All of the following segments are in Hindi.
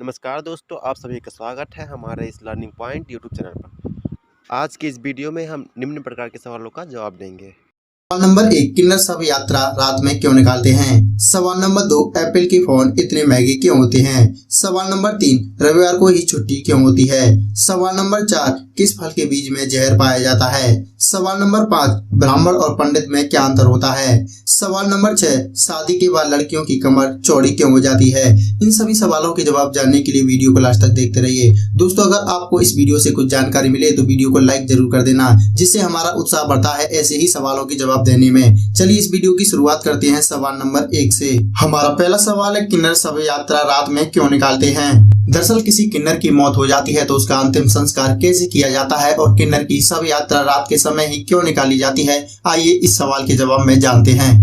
नमस्कार दोस्तों, आप सभी का स्वागत है हमारे इस लर्निंग पॉइंट यूट्यूब चैनल पर। आज की इस वीडियो में हम निम्न प्रकार के सवालों का जवाब देंगे। सवाल नंबर 1, किन्नर शव यात्रा रात में क्यों निकालते हैं। सवाल नंबर 2, एप्पल के फोन इतने महंगे क्यों होते हैं। सवाल नंबर 3, रविवार को ही छुट्टी क्यों होती है। सवाल नंबर 4, किस फल के बीज में जहर पाया जाता है। सवाल नंबर 5, ब्राह्मण और पंडित में क्या अंतर होता है। सवाल नंबर 6, शादी के बाद लड़कियों की कमर चौड़ी क्यों हो जाती है। इन सभी सवालों के जवाब जानने के लिए वीडियो को लास्ट तक देखते रहिए। दोस्तों, अगर आपको इस वीडियो से कुछ जानकारी मिले तो वीडियो को लाइक जरूर कर देना, जिससे हमारा उत्साह बढ़ता है ऐसे ही सवालों के जवाब देने में। चलिए इस वीडियो की शुरुआत करते हैं सवाल नंबर 1 से। हमारा पहला सवाल है, किन्नर शव यात्रा रात में क्यों निकालते हैं। दरअसल किसी किन्नर की मौत हो जाती है तो उसका अंतिम संस्कार कैसे किया जाता है और किन्नर की शव यात्रा रात के समय ही क्यों निकाली जाती है, आइए इस सवाल के जवाब में जानते हैं।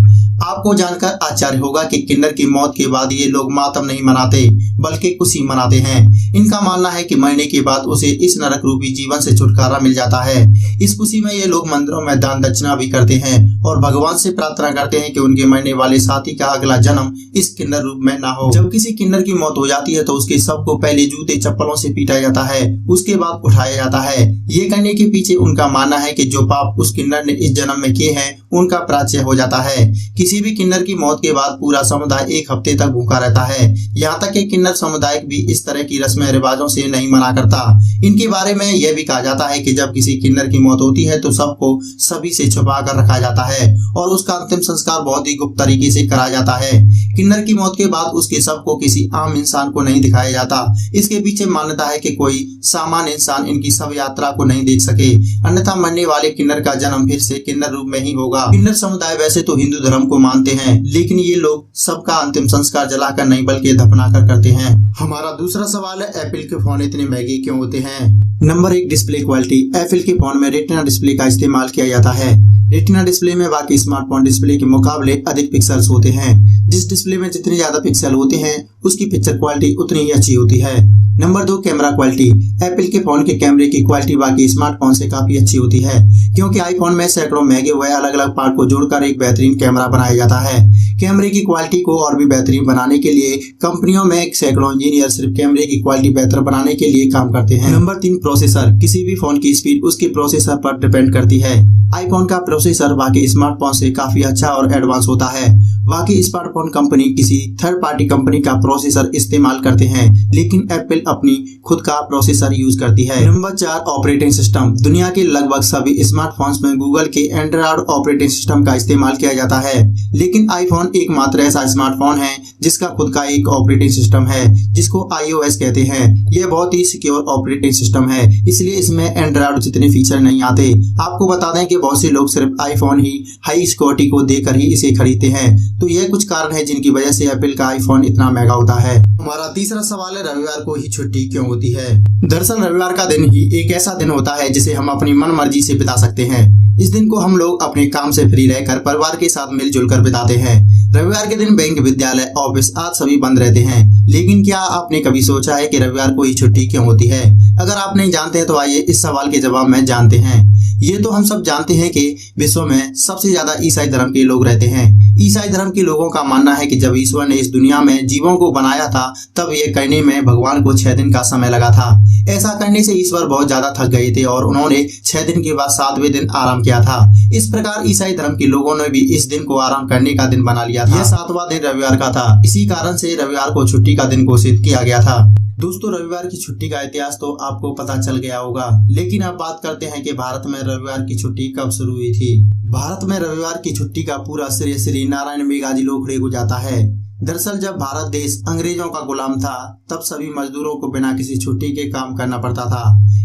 आपको जानकर आश्चर्य होगा कि किन्नर की मौत के बाद ये लोग मातम नहीं मनाते बल्कि खुशी मनाते हैं। इनका मानना है कि मरने के बाद उसे इस नरक रूपी जीवन से छुटकारा मिल जाता है। इस खुशी में ये लोग मंदिरों में दान दक्षिणा भी करते हैं और भगवान से प्रार्थना करते हैं कि उनके मरने वाले साथी का अगला जन्म इस किन्नर रूप में ना हो। जब किसी किन्नर की मौत हो जाती है तो उसके शव को पहले जूते चप्पलों से पीटा जाता है, उसके बाद उठाया जाता है। ये करने के पीछे उनका मानना है कि जो पाप उस किन्नर ने इस जन्म में किए हैं उनका प्रायश्चित हो जाता है। किसी भी किन्नर की मौत के बाद पूरा समुदाय एक हफ्ते तक भूखा रहता है। यहाँ तक कि किन्नर समुदाय भी इस तरह की रस्में रिवाजों से नहीं मना करता। इनके बारे में यह भी कहा जाता है कि जब किसी किन्नर की मौत होती है तो सबको सभी से छुपा कर रखा जाता है और उसका अंतिम संस्कार बहुत ही गुप्त तरीके से करा जाता है। किन्नर की मौत के बाद उसके शव को किसी आम इंसान को नहीं दिखाया जाता। इसके पीछे मान्यता है कि कोई सामान्य इंसान इनकी शव यात्रा को नहीं देख सके, अन्यथा मरने वाले किन्नर का जन्म फिर से किन्नर रूप में ही होगा। किन्नर समुदाय वैसे तो हिंदू धर्म को मानते हैं, लेकिन ये लोग सबका अंतिम संस्कार जलाकर नहीं बल्कि दफनाकर करते हैं। हमारा दूसरा सवाल है, एप्पल के फोन इतने महंगे क्यों होते हैं। Number 1, display quality. एप्पल के फोन में रेटिना डिस्प्ले का इस्तेमाल किया जाता है। रेटिना डिस्प्ले में बाकी स्मार्टफोन डिस्प्ले के मुकाबले अधिक पिक्सल्स होते हैं। जिस डिस्प्ले में जितने ज्यादा पिक्सल होते हैं उसकी पिक्चर क्वालिटी उतनी ही अच्छी होती है। Number 2, camera quality. एप्पल के फोन के कैमरे की क्वालिटी बाकी स्मार्टफोन से काफी अच्छी होती है, क्योंकि आईफोन में सैकड़ों महंगे हुए अलग अलग पार्ट को जोड़कर एक बेहतरीन कैमरा बनाया जाता है। कैमरे की क्वालिटी को और भी बेहतरीन बनाने के लिए कंपनियों में सैकड़ों इंजीनियर सिर्फ कैमरे की क्वालिटी बेहतर बनाने के लिए काम करते हैं। Number 3, processor. किसी भी फोन की स्पीड उसके प्रोसेसर पर डिपेंड करती है। आईफोन का प्रोसेसर बाकी स्मार्टफोन से काफी अच्छा और एडवांस होता है। बाकी स्मार्टफोन कंपनी किसी थर्ड पार्टी कंपनी का प्रोसेसर इस्तेमाल करते हैं, लेकिन एप्पल अपनी खुद का प्रोसेसर यूज करती है। Number 4, operating system. दुनिया के लगभग सभी स्मार्टफोन्स में गूगल के एंड्रॉइड ऑपरेटिंग सिस्टम का इस्तेमाल किया जाता है, लेकिन आईफोन एकमात्र ऐसा स्मार्टफोन है जिसका खुद का एक ऑपरेटिंग सिस्टम है, जिसको iOS कहते हैं। यह बहुत ही सिक्योर ऑपरेटिंग सिस्टम है, इसलिए इसमें एंड्रॉइड जितने फीचर नहीं आते। आपको बता दें कि बहुत से लोग सिर्फ आईफोन ही हाई सिक्योरिटी को देकर ही इसे खरीदते हैं, तो यह कुछ कारण है जिनकी वजह से एप्पल का आईफोन इतना महंगा होता है। हमारा तीसरा सवाल है, रविवार को ही छुट्टी क्यों होती है। दरअसल रविवार का दिन ही एक ऐसा दिन होता है जिसे हम अपनी मन मर्जी से बिता सकते हैं। इस दिन को हम लोग अपने काम से फ्री रहकर परिवार के साथ मिलजुल कर बिताते हैं। रविवार के दिन बैंक, विद्यालय, ऑफिस आज सभी बंद रहते हैं, लेकिन क्या आपने कभी सोचा है कि रविवार को ही छुट्टी क्यों होती है। अगर आप नहीं जानते हैं तो आइए इस सवाल के जवाब में जानते हैं। ये तो हम सब जानते हैं कि विश्व में सबसे ज्यादा ईसाई धर्म के लोग रहते हैं। ईसाई धर्म के लोगों का मानना है कि जब ईश्वर ने इस दुनिया में जीवों को बनाया था तब ये करने में भगवान को 6 दिन का समय लगा था। ऐसा करने से ईश्वर बहुत ज्यादा थक गए थे और उन्होंने 6 दिन के बाद 7वें दिन आराम किया था। इस प्रकार ईसाई धर्म के लोगों ने भी इस दिन को आराम करने का दिन बना लिया था। यह 7वां दिन रविवार का था, इसी कारण से रविवार को छुट्टी का दिन घोषित किया गया था। दोस्तों, रविवार की छुट्टी का इतिहास तो आपको पता चल गया होगा, लेकिन अब बात करते हैं कि भारत में रविवार की छुट्टी कब शुरू हुई थी। भारत में रविवार की छुट्टी का पूरा श्रेय श्री नारायण मेघाजी लोखड़े को जाता है। दरअसल जब भारत देश अंग्रेजों का गुलाम था तब सभी मजदूरों को बिना किसी छुट्टी के काम करना पड़ता था।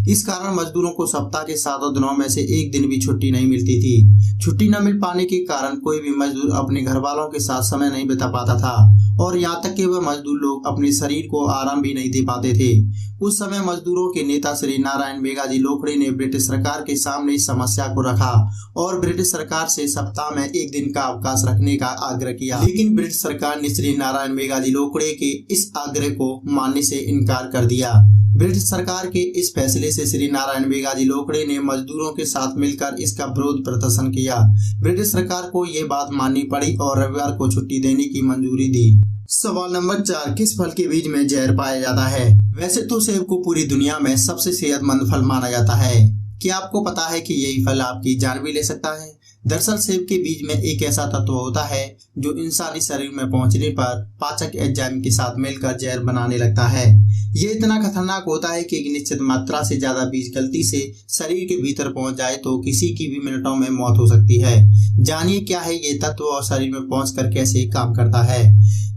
इस कारण मजदूरों को सप्ताह के 7 दिनों में से एक दिन भी छुट्टी नहीं मिलती थी। छुट्टी न मिल पाने के कारण कोई भी मजदूर अपने घर वालों के साथ समय नहीं बिता पाता था और यहाँ तक कि वह मजदूर लोग अपने शरीर को आराम भी नहीं दे पाते थे। उस समय मजदूरों के नेता श्री नारायण मेघाजी लोखड़े ने ब्रिटिश सरकार के सामने इस समस्या को रखा और ब्रिटिश सरकार से सप्ताह में एक दिन का अवकाश रखने का आग्रह किया, लेकिन ब्रिटिश सरकार ने श्री नारायण मेघाजी लोखड़े के इस आग्रह को मानने से इनकार कर दिया। ब्रिटिश सरकार के इस फैसले से श्री नारायण मेघाजी लोखड़े ने मजदूरों के साथ मिलकर इसका विरोध प्रदर्शन किया। ब्रिटिश सरकार को ये बात माननी पड़ी और रविवार को छुट्टी देने की मंजूरी दी। सवाल नंबर 4, किस फल के बीज में जहर पाया जाता है? वैसे तो सेब को पूरी दुनिया में सबसे सेहतमंद फल माना जाता है। क्या आपको पता है कि यही फल आपकी जान भी ले सकता है? दरअसल सेब के बीज में एक ऐसा तत्व होता है जो इंसानी शरीर में पहुंचने पर पाचक एंजाइम के साथ मिलकर जहर बनाने लगता है। ये इतना खतरनाक होता है कि एक निश्चित मात्रा से ज्यादा बीज गलती से शरीर के भीतर पहुंच जाए तो किसी की भी मिनटों में मौत हो सकती है। जानिए क्या है ये तत्व और शरीर में पहुंचकर कैसे काम करता है।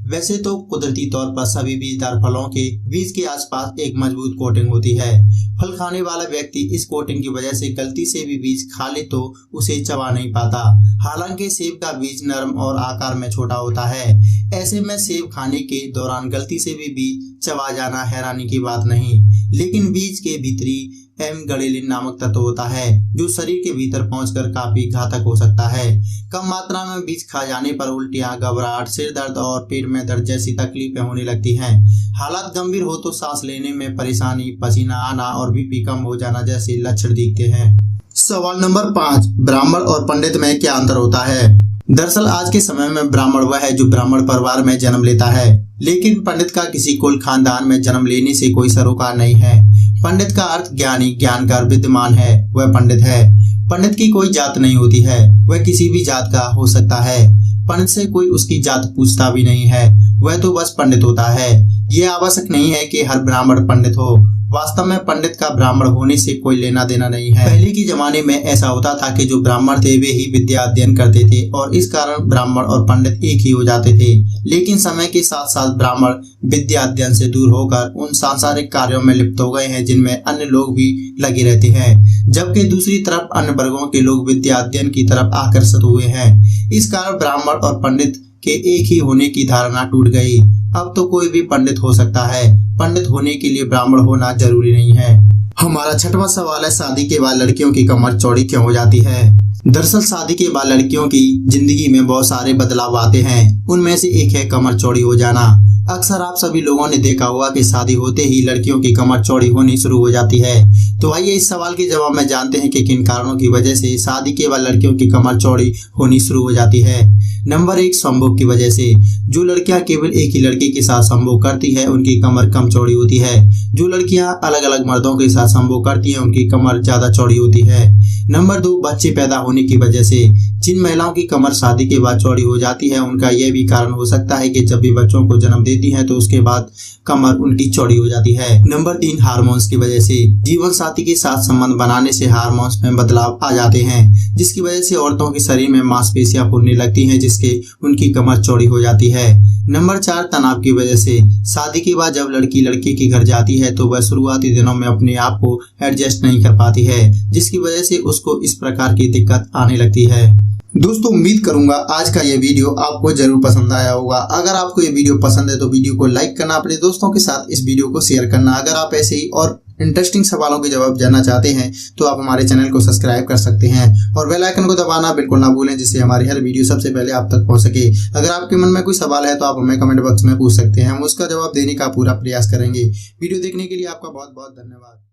वैसे तो कुदरती तौर पर सभी बीजदार फलों के बीज के आसपास एक मजबूत कोटिंग होती है। फल खाने वाला व्यक्ति इस कोटिंग की वजह से गलती से भी बीज खा ले तो उसे चबा नहीं पाता। हालांकि सेब का बीज नरम और आकार में छोटा होता है। ऐसे में सेब खाने के दौरान गलती से भी बीज चबा जाना हैरानी की बात नहीं, लेकिन बीज के भीतरी एमगडेलिन नामक तत्व होता है जो शरीर के भीतर पहुंचकर काफी घातक हो सकता है। कम मात्रा में बीज खा जाने पर उल्टियां, घबराहट, सिर दर्द और पेट में दर्द जैसी तकलीफें होने लगती हैं। हालात गंभीर हो तो सांस लेने में परेशानी, पसीना आना और बीपी कम हो जाना जैसे लक्षण दिखते हैं। सवाल नंबर 5, ब्राह्मण और पंडित में क्या अंतर होता है? दरअसल आज के समय में ब्राह्मण वह है जो ब्राह्मण परिवार में जन्म लेता है, लेकिन पंडित का किसी कुल खानदान में जन्म लेने से कोई सरोकार नहीं है। पंडित का अर्थ ज्ञानी, ज्ञानकार, विद्वान है, वह पंडित है। पंडित की कोई जात नहीं होती है, वह किसी भी जात का हो सकता है। पंडित से कोई उसकी जात पूछता भी नहीं है, वह तो बस पंडित होता है। ये आवश्यक नहीं है कि हर ब्राह्मण पंडित हो। वास्तव में पंडित का ब्राह्मण होने से कोई लेना देना नहीं है। पहले के जमाने में ऐसा होता था कि जो ब्राह्मण थे वे ही विद्या अध्ययन करते थे और इस कारण ब्राह्मण और पंडित एक ही हो जाते थे। लेकिन समय के साथ साथ ब्राह्मण विद्या अध्ययन से दूर होकर उन सांसारिक कार्यों में लिप्त हो गए हैं जिनमें अन्य लोग भी लगे रहते हैं, जबकि दूसरी तरफ अन्य वर्गों के लोग विद्या अध्ययन की तरफ आकर्षित हुए हैं। इस कारण ब्राह्मण और पंडित के एक ही होने की धारणा टूट गई। अब तो कोई भी पंडित हो सकता है। पंडित होने के लिए ब्राह्मण होना जरूरी नहीं है। हमारा छठवां सवाल है, शादी के बाद लड़कियों की कमर चौड़ी क्यों हो जाती है? दरअसल शादी के बाद लड़कियों की जिंदगी में बहुत सारे बदलाव आते हैं। उनमें से एक है कमर चौड़ी हो जाना। अक्सर आप सभी लोगों ने देखा होगा कि शादी होते ही लड़कियों की कमर चौड़ी होनी शुरू हो जाती है। तो आइए इस सवाल के जवाब में जानते हैं कि किन कारणों की वजह से शादी के बाद लड़कियों की कमर चौड़ी होनी शुरू हो जाती है। नंबर 1, संभोग की वजह से। जो लड़कियां केवल एक ही लड़के के साथ संभोग करती है उनकी कमर कम चौड़ी होती है। जो लड़कियां अलग अलग मर्दों के साथ संभोग करती हैं उनकी कमर ज्यादा चौड़ी होती है। नंबर 2, बच्चे पैदा होने की वजह से। जिन महिलाओं की कमर शादी के बाद चौड़ी हो जाती है उनका यह भी कारण हो सकता है कि जब भी बच्चों को जन्म देती हैं तो उसके बाद कमर उनकी चौड़ी हो जाती है। नंबर 3, हार्मोन्स की वजह से। जीवन साथी के साथ संबंध बनाने से हार्मोन्स में बदलाव आ जाते हैं जिसकी वजह से औरतों के शरीर में मांसपेशियां फूलने लगती हैं जिसके उनकी कमर चौड़ी हो जाती है। नंबर 4, तनाव की वजह से। शादी के बाद जब लड़की लड़के के घर जाती है तो वह शुरुआती दिनों में अपने आप को एडजस्ट नहीं कर पाती है जिसकी वजह से उसको इस प्रकार की दिक्कत आने लगती है। दोस्तों उम्मीद करूंगा आज का ये वीडियो आपको जरूर पसंद आया होगा। अगर आपको ये वीडियो पसंद है तो वीडियो को लाइक करना, अपने दोस्तों के साथ इस वीडियो को शेयर करना। अगर आप ऐसे ही और इंटरेस्टिंग सवालों के जवाब जानना चाहते हैं तो आप हमारे चैनल को सब्सक्राइब कर सकते हैं और बेल आइकन को दबाना बिल्कुल ना भूलें जिससे हमारी हर वीडियो सबसे पहले आप तक पहुंच सके। अगर आपके मन में कोई सवाल है तो आप हमें कमेंट बॉक्स में पूछ सकते हैं, हम उसका जवाब देने का पूरा प्रयास करेंगे। वीडियो देखने के लिए आपका बहुत बहुत धन्यवाद।